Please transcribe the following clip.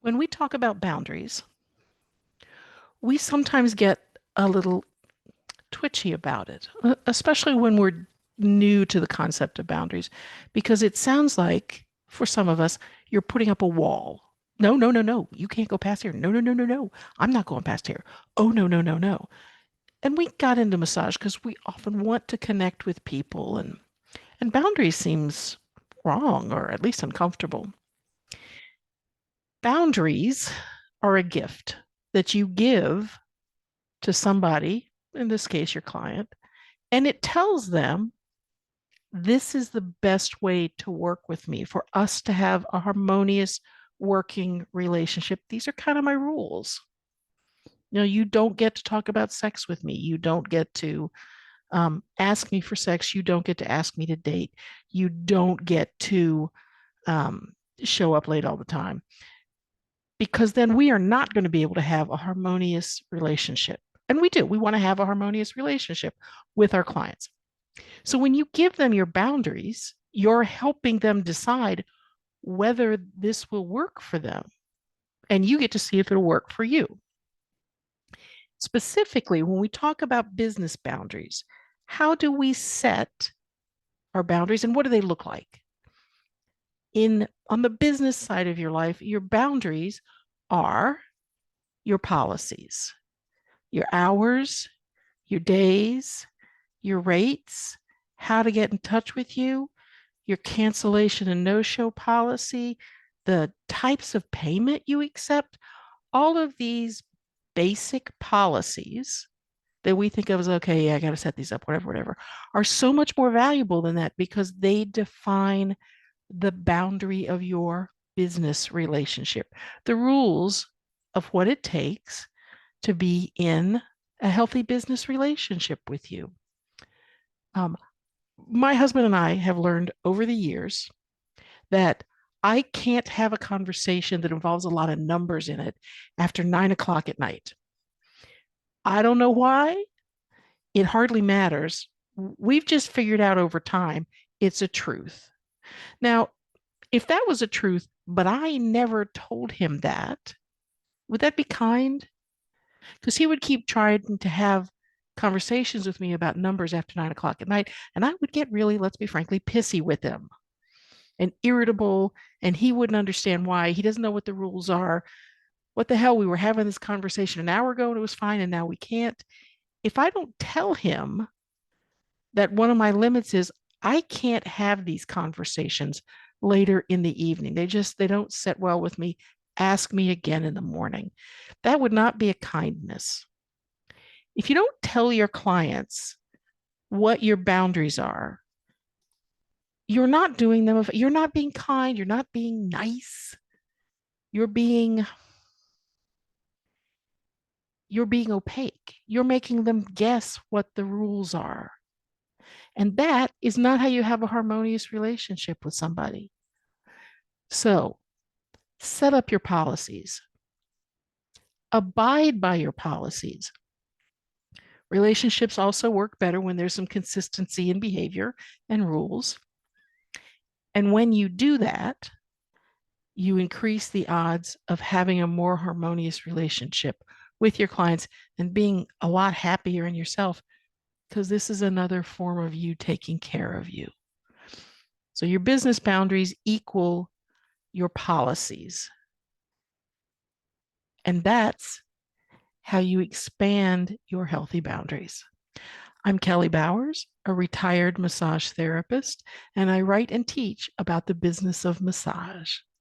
When we talk about boundaries, we sometimes get a little twitchy about it, especially when we're new to the concept of boundaries, because it sounds like, for some of us, you're putting up a wall. No, no, no, no. You can't go past here. No, no, no, no, no. I'm not going past here. Oh, no, no, no, no. And we got into massage because we often want to connect with people, and boundaries seems wrong or at least uncomfortable. Boundaries are a gift that you give to somebody, in this case, your client, and it tells them this is the best way to work with me for us to have a harmonious working relationship. These are kind of my rules. You don't get to talk about sex with me. You don't get to ask me for sex. You don't get to ask me to date. You don't get to um, show up late all the time because then we are not going to be able to have a harmonious relationship. And we do. We want to have a harmonious relationship with our clients. So when you give them your boundaries, you're helping them decide whether this will work for them. And you get to see if it'll work for you. Specifically, when we talk about business boundaries, how do we set our boundaries and what do they look like? On the business side of your life, your boundaries are your policies, your hours, your days, your rates, how to get in touch with you, your cancellation and no-show policy, the types of payment you accept, all of these basic policies that we think of as, okay, yeah, I got to set these up, whatever, whatever, are so much more valuable than that because they define the boundary of your business relationship, the rules of what it takes to be in a healthy business relationship with you. Um, my husband and I have learned over the years that I can't have a conversation that involves a lot of numbers in it after 9 o'clock at night. I don't know why. It hardly matters. We've just figured out over time it's a truth. Now, if that was a truth, but I never told him that, would that be kind? Because he would keep trying to have conversations with me about numbers after 9 o'clock at night. And I would get really, let's be frankly, pissy with him and irritable. And he wouldn't understand why. He doesn't know what the rules are. What the hell? We were having this conversation an hour ago and it was fine. And now we can't. If I don't tell him that one of my limits is I can't have these conversations later in the evening, they don't sit well with me. Ask me again in the morning. That would not be a kindness. If you don't tell your clients what your boundaries are, you're not doing them, you're not being kind, you're not being nice, you're being you're being opaque. You're making them guess what the rules are. And that is not how you have a harmonious relationship with somebody. So set up your policies, abide by your policies. Relationships also work better when there's some consistency in behavior and rules. And when you do that, you increase the odds of having a more harmonious relationship with your clients and being a lot happier in yourself because this is another form of you taking care of you. So your business boundaries equal your policies. And that's how you expand your healthy boundaries. I'm Kelly Bowers, a retired massage therapist, and I write and teach about the business of massage.